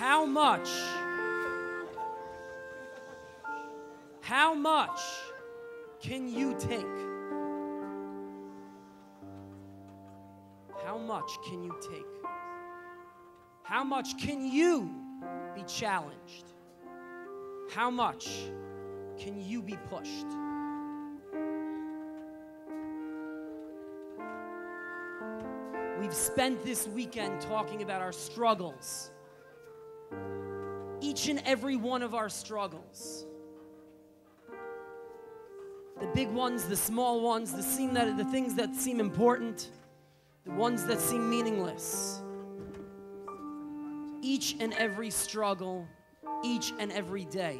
How much can you take? How much can you take? How much can you be challenged? How much can you be pushed? We've spent this weekend talking about our struggles. Each and every one of our struggles. The big ones, the small ones, the things that seem important, the ones that seem meaningless. Each and every struggle, each and every day.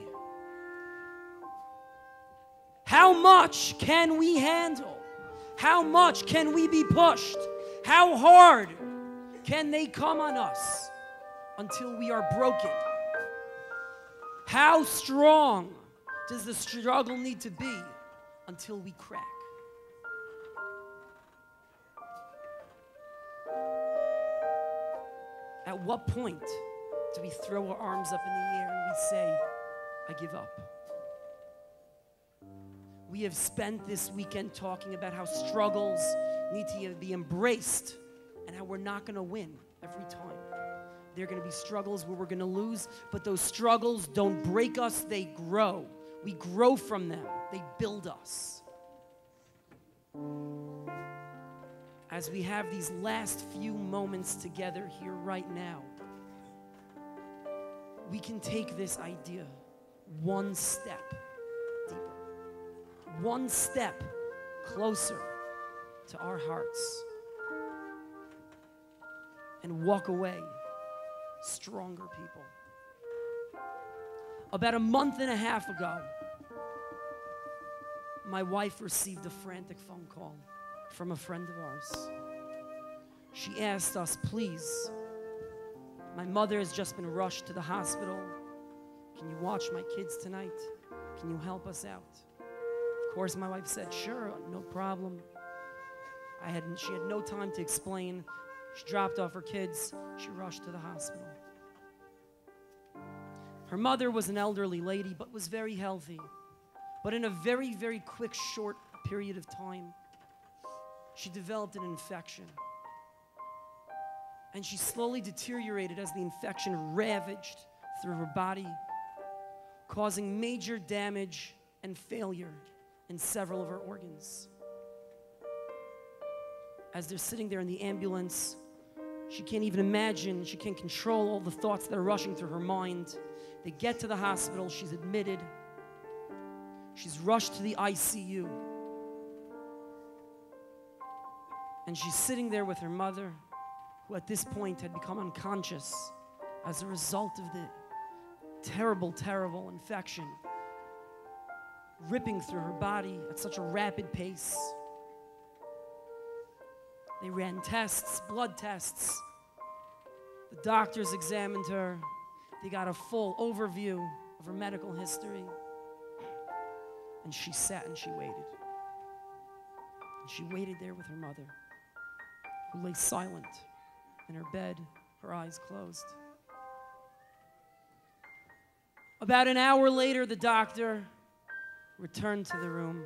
How much can we handle? How much can we be pushed? How hard can they come on us until we are broken? How strong does the struggle need to be until we crack? At what point do we throw our arms up in the air and we say, I give up? We have spent this weekend talking about how struggles need to be embraced and how we're not going to win every time. There are going to be struggles where we're going to lose, but those struggles don't break us, they grow. We grow from them. They build us. As we have these last few moments together here right now, we can take this idea one step deeper, one step closer to our hearts, and walk away stronger people. About a month and a half ago, my wife received a frantic phone call from a friend of ours. She asked us, please, my mother has just been rushed to the hospital. Can you watch my kids tonight? Can you help us out? Of course, my wife said, sure, no problem. She had no time to explain. She dropped off her kids. She rushed to the hospital. Her mother was an elderly lady, but was very healthy. But in a very, very quick, short period of time, she developed an infection. And she slowly deteriorated as the infection ravaged through her body, causing major damage and failure in several of her organs. As they're sitting there in the ambulance, she can't even imagine, she can't control all the thoughts that are rushing through her mind. They get to the hospital, she's admitted. She's rushed to the ICU. And she's sitting there with her mother, who at this point had become unconscious as a result of the terrible, terrible infection ripping through her body at such a rapid pace. They ran tests, blood tests. The doctors examined her. They got a full overview of her medical history. And she sat and she waited. And she waited there with her mother, who lay silent in her bed, her eyes closed. About an hour later, the doctor returned to the room.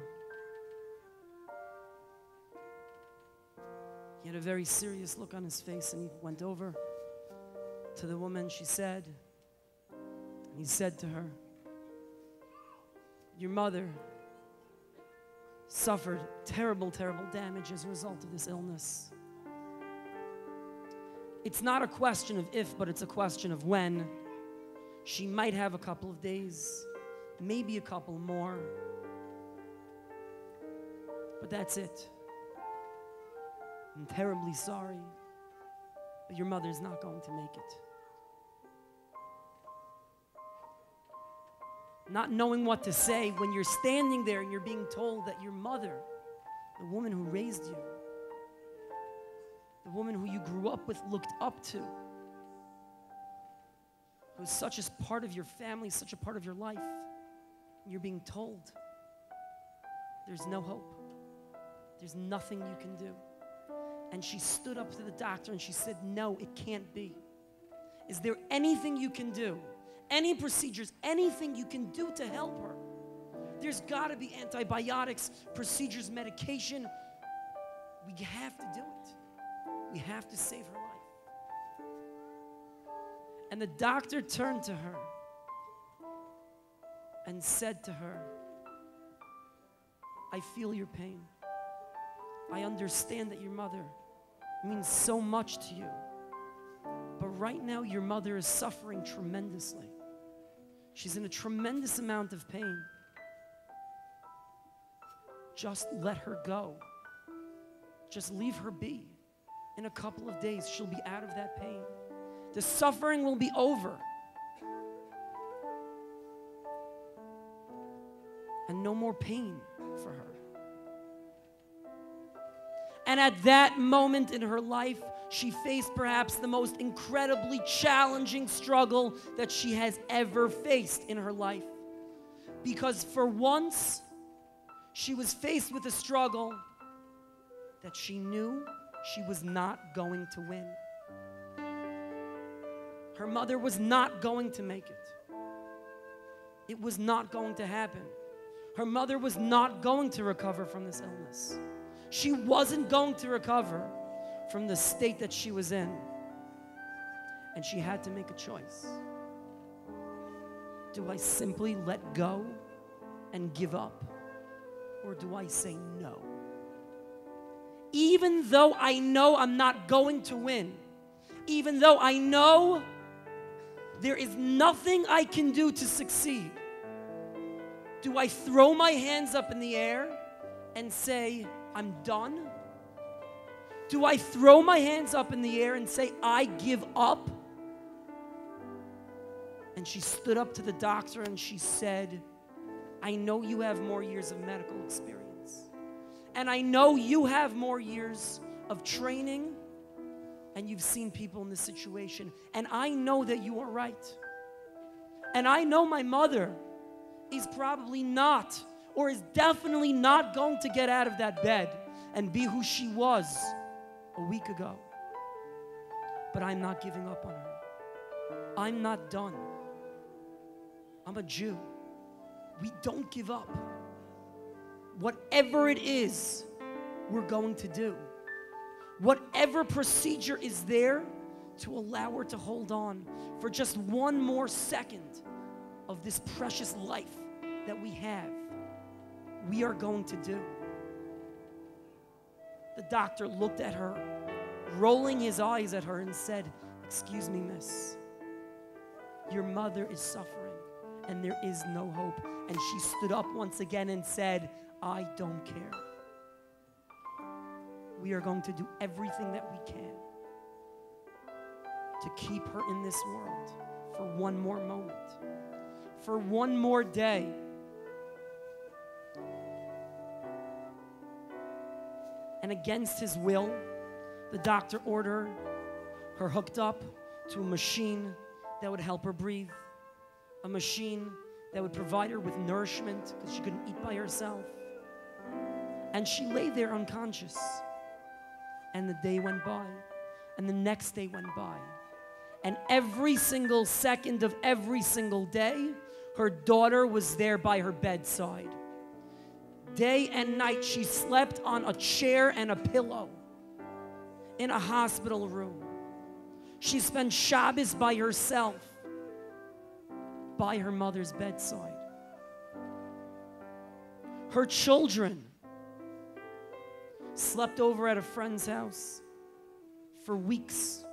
He had a very serious look on his face, and he went over to the woman, she said, and he said to her, your mother suffered terrible, terrible damage as a result of this illness. It's not a question of if, but it's a question of when. She might have a couple of days, maybe a couple more, but that's it. I'm terribly sorry, but your mother's not going to make it. Not knowing what to say when you're standing there and you're being told that your mother, the woman who raised you, the woman who you grew up with, looked up to, who's such a part of your family, such a part of your life, and you're being told there's no hope. There's nothing you can do. And she stood up to the doctor and she said, no, it can't be. Is there anything you can do? Any procedures, anything you can do to help her? There's got to be antibiotics, procedures, medication. We have to do it. We have to save her life. And the doctor turned to her and said to her, I feel your pain. I understand that your mother means so much to you. But right now, your mother is suffering tremendously. She's in a tremendous amount of pain. Just let her go. Just leave her be. In a couple of days, she'll be out of that pain. The suffering will be over. And no more pain for her. And at that moment in her life, she faced perhaps the most incredibly challenging struggle that she has ever faced in her life. Because for once, she was faced with a struggle that she knew she was not going to win. Her mother was not going to make it. It was not going to happen. Her mother was not going to recover from this illness. She wasn't going to recover from the state that she was in. And she had to make a choice. Do I simply let go and give up? Or do I say no? Even though I know I'm not going to win, even though I know there is nothing I can do to succeed, do I throw my hands up in the air and say, I'm done? Do I throw my hands up in the air and say, I give up? And she stood up to the doctor and she said, I know you have more years of medical experience. And I know you have more years of training. And you've seen people in this situation. And I know that you are right. And I know my mother is probably not, or is definitely not going to get out of that bed and be who she was a week ago. But I'm not giving up on her. I'm not done. I'm a Jew. We don't give up. Whatever it is, we're going to do. Whatever procedure is there to allow her to hold on for just one more second of this precious life that we have, we are going to do. The doctor looked at her, rolling his eyes at her, and said, excuse me, miss, your mother is suffering and there is no hope. And she stood up once again and said, I don't care. We are going to do everything that we can to keep her in this world for one more moment, for one more day. And against his will, the doctor ordered her hooked up to a machine that would help her breathe, a machine that would provide her with nourishment because she couldn't eat by herself. And she lay there unconscious. And the day went by, and the next day went by. And every single second of every single day, her daughter was there by her bedside. Day and night, she slept on a chair and a pillow in a hospital room. She spent Shabbos by herself, by her mother's bedside. Her children slept over at a friend's house for weeks.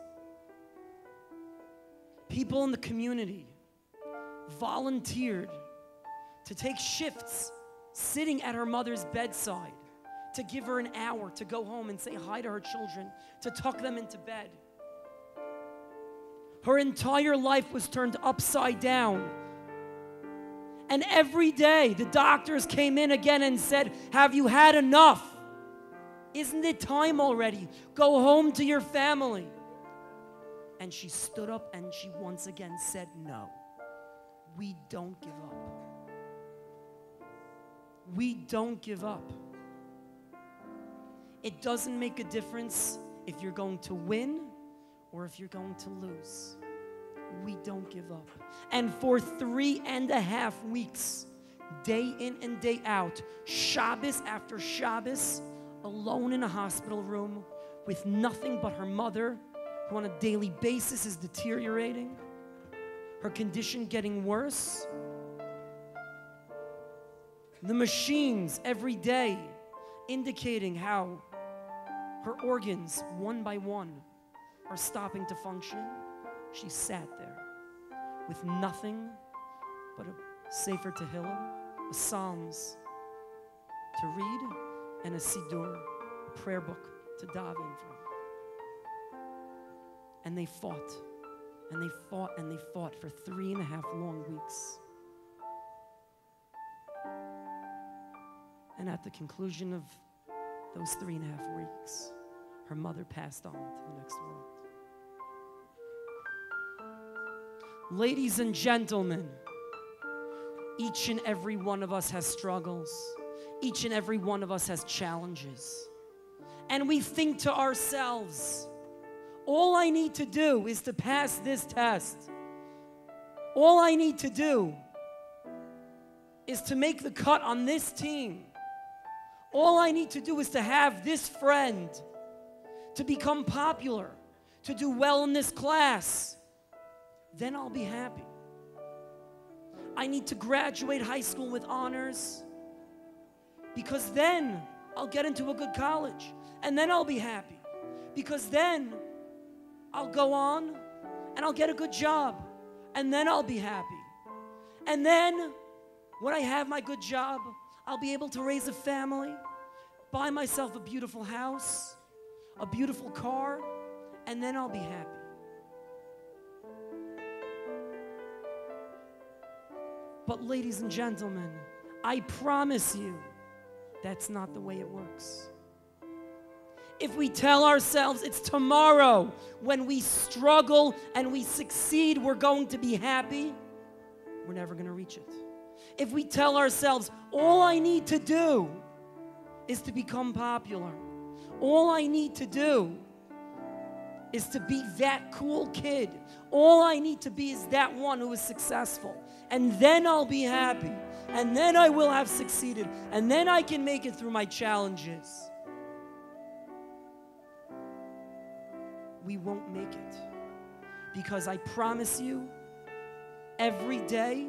People in the community volunteered to take shifts sitting at her mother's bedside, to give her an hour to go home and say hi to her children, to tuck them into bed. Her entire life was turned upside down. And every day the doctors came in again and said, have you had enough? Isn't it time already? Go home to your family. And she stood up and she once again said, no, we don't give up. We don't give up. It doesn't make a difference if you're going to win or if you're going to lose. we don't give up. And for 3.5 weeks, day in and day out, Shabbos after Shabbos, alone in a hospital room with nothing but her mother, who on a daily basis is deteriorating, her condition getting worse. The machines every day indicating how her organs, one by one, are stopping to function. She sat there with nothing but a Sefer Tehillim, a Psalms to read, and a Siddur, a prayer book to daven from. And they fought, and they fought, and they fought for 3.5 long weeks. And at the conclusion of those 3.5 weeks, her mother passed on to the next world. Ladies and gentlemen, each and every one of us has struggles. Each and every one of us has challenges. And we think to ourselves, all I need to do is to pass this test. All I need to do is to make the cut on this team. All I need to do is to have this friend, to become popular, to do well in this class. Then I'll be happy. I need to graduate high school with honors, because then I'll get into a good college, and then I'll be happy, because then I'll go on and I'll get a good job, and then I'll be happy. And then when I have my good job, I'll be able to raise a family, buy myself a beautiful house, a beautiful car, and then I'll be happy. But ladies and gentlemen, I promise you, that's not the way it works. If we tell ourselves it's tomorrow when we struggle and we succeed, we're going to be happy, we're never going to reach it. If we tell ourselves all I need to do is to become popular, all I need to do is to be that cool kid, all I need to be is that one who is successful, and then I'll be happy, and then I will have succeeded, and then I can make it through my challenges. We won't make it, because I promise you, every day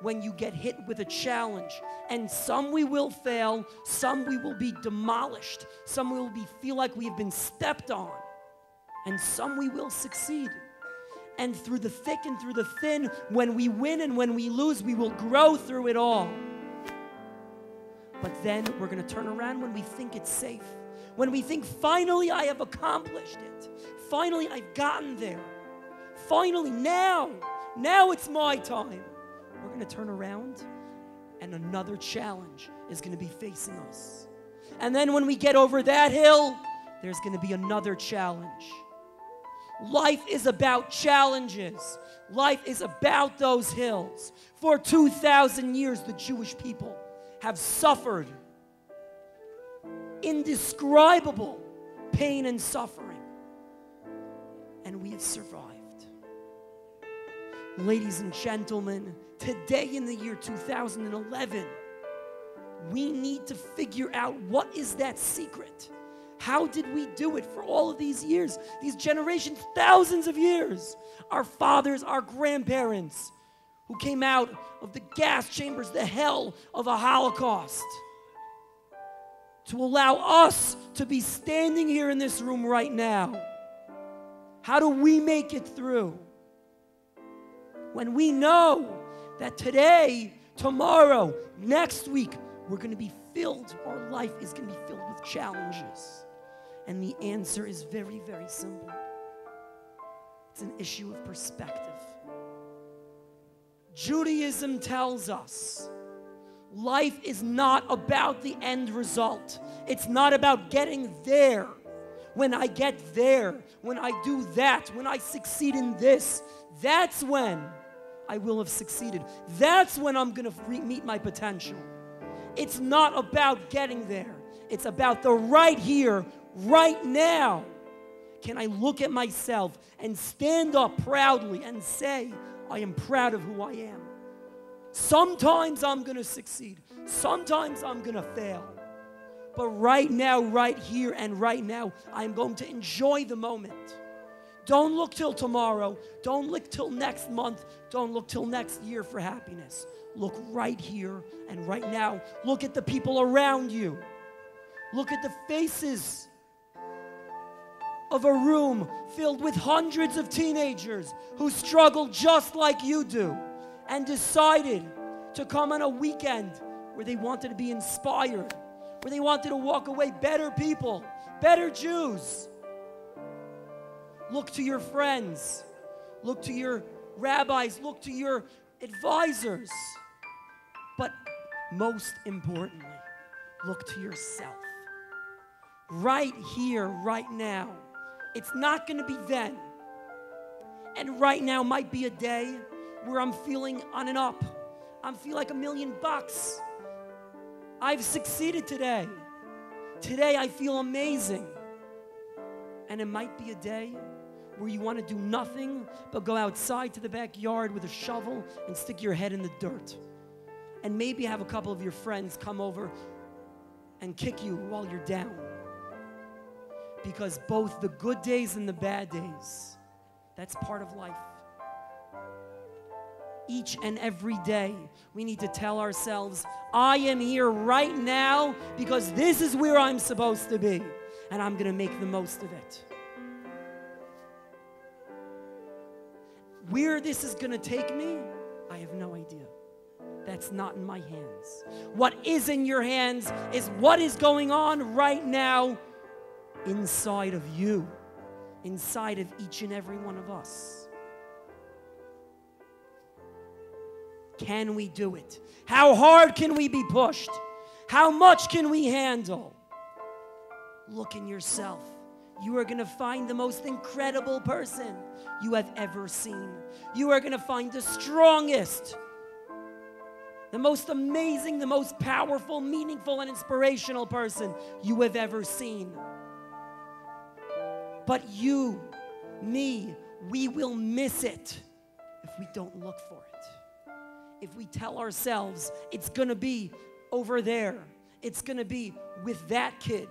when you get hit with a challenge, and some we will fail, some we will be demolished, some we will feel like we have been stepped on, and some we will succeed. And through the thick and through the thin, when we win and when we lose, we will grow through it all. But then we're going to turn around when we think it's safe, when we think, finally I have accomplished it. Finally I've gotten there. Finally, now it's my time. We're going to turn around and another challenge is going to be facing us. And then when we get over that hill, there's going to be another challenge. Life is about challenges. Life is about those hills. For 2,000 years, the Jewish people have suffered indescribable pain and suffering. And we have survived. Ladies and gentlemen, today in the year 2011, we need to figure out what is that secret. How did we do it for all of these years, these generations, thousands of years? Our fathers, our grandparents, who came out of the gas chambers, the hell of a Holocaust, to allow us to be standing here in this room right now. How do we make it through? When we know that today, tomorrow, next week, we're going to be filled, our life is going to be filled with challenges. And the answer is very, very simple. It's an issue of perspective. Judaism tells us life is not about the end result. It's not about getting there. When I get there, when I do that, when I succeed in this, that's when I will have succeeded. That's when I'm going to meet my potential. It's not about getting there. It's about the right here, right now. can I look at myself and stand up proudly and say, I am proud of who I am. Sometimes I'm going to succeed. Sometimes I'm going to fail. But right now, right here and right now, I'm going to enjoy the moment. Don't look till tomorrow. Don't look till next month. Don't look till next year for happiness. Look right here and right now. Look at the people around you. Look at the faces of a room filled with hundreds of teenagers who struggle just like you do and decided to come on a weekend where they wanted to be inspired, where they wanted to walk away better people, better Jews. Look to your friends. Look to your rabbis. Look to your advisors. But most importantly, look to yourself. Right here, right now. It's not going to be then. And right now might be a day where I'm feeling on and up. I feel like $1,000,000. I've succeeded today. Today I feel amazing. And it might be a day where you want to do nothing but go outside to the backyard with a shovel and stick your head in the dirt. And maybe have a couple of your friends come over and kick you while you're down. Because both the good days and the bad days, that's part of life. Each and every day, we need to tell ourselves, I am here right now because this is where I'm supposed to be, and I'm going to make the most of it. Where this is going to take me, I have no idea. That's not in my hands. What is in your hands is what is going on right now inside of you, inside of each and every one of us. Can we do it? How hard can we be pushed? How much can we handle? Look in yourself. You are going to find the most incredible person you have ever seen. You are going to find the strongest, the most amazing, the most powerful, meaningful, and inspirational person you have ever seen. But you, me, we will miss it if we don't look for it. If we tell ourselves it's going to be over there, it's going to be with that kid,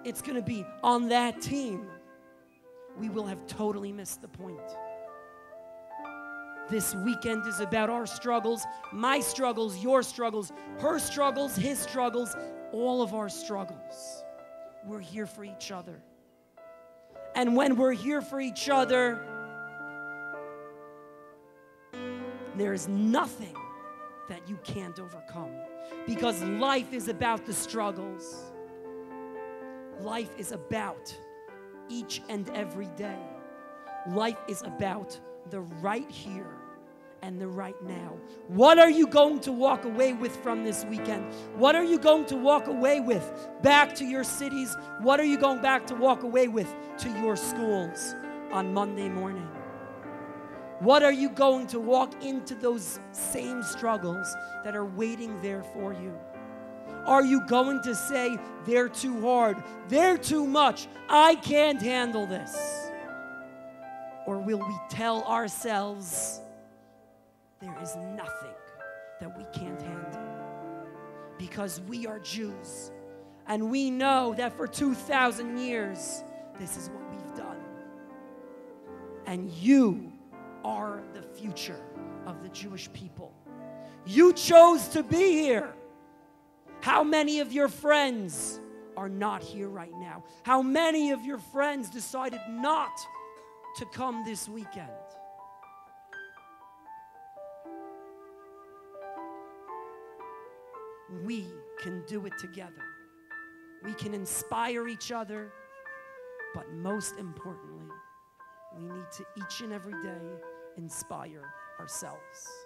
it's going to be on that team, we will have totally missed the point. This weekend is about our struggles, my struggles, your struggles, her struggles, his struggles, all of our struggles. We're here for each other. And when we're here for each other, there is nothing that you can't overcome. Because life is about the struggles. Life is about each and every day. Life is about the right here and the right now. What are you going to walk away with from this weekend? What are you going to walk away with back to your cities? What are you going back to walk away with to your schools on Monday morning? What are you going to walk into those same struggles that are waiting there for you? Are you going to say, they're too hard, they're too much, I can't handle this? Or will we tell ourselves, there is nothing that we can't handle? Because we are Jews, and we know that for 2,000 years, this is what we've done. And you are the future of the Jewish people. You chose to be here. How many of your friends are not here right now? How many of your friends decided not to come this weekend? We can do it together. We can inspire each other, but most importantly, we need to each and every day inspire ourselves.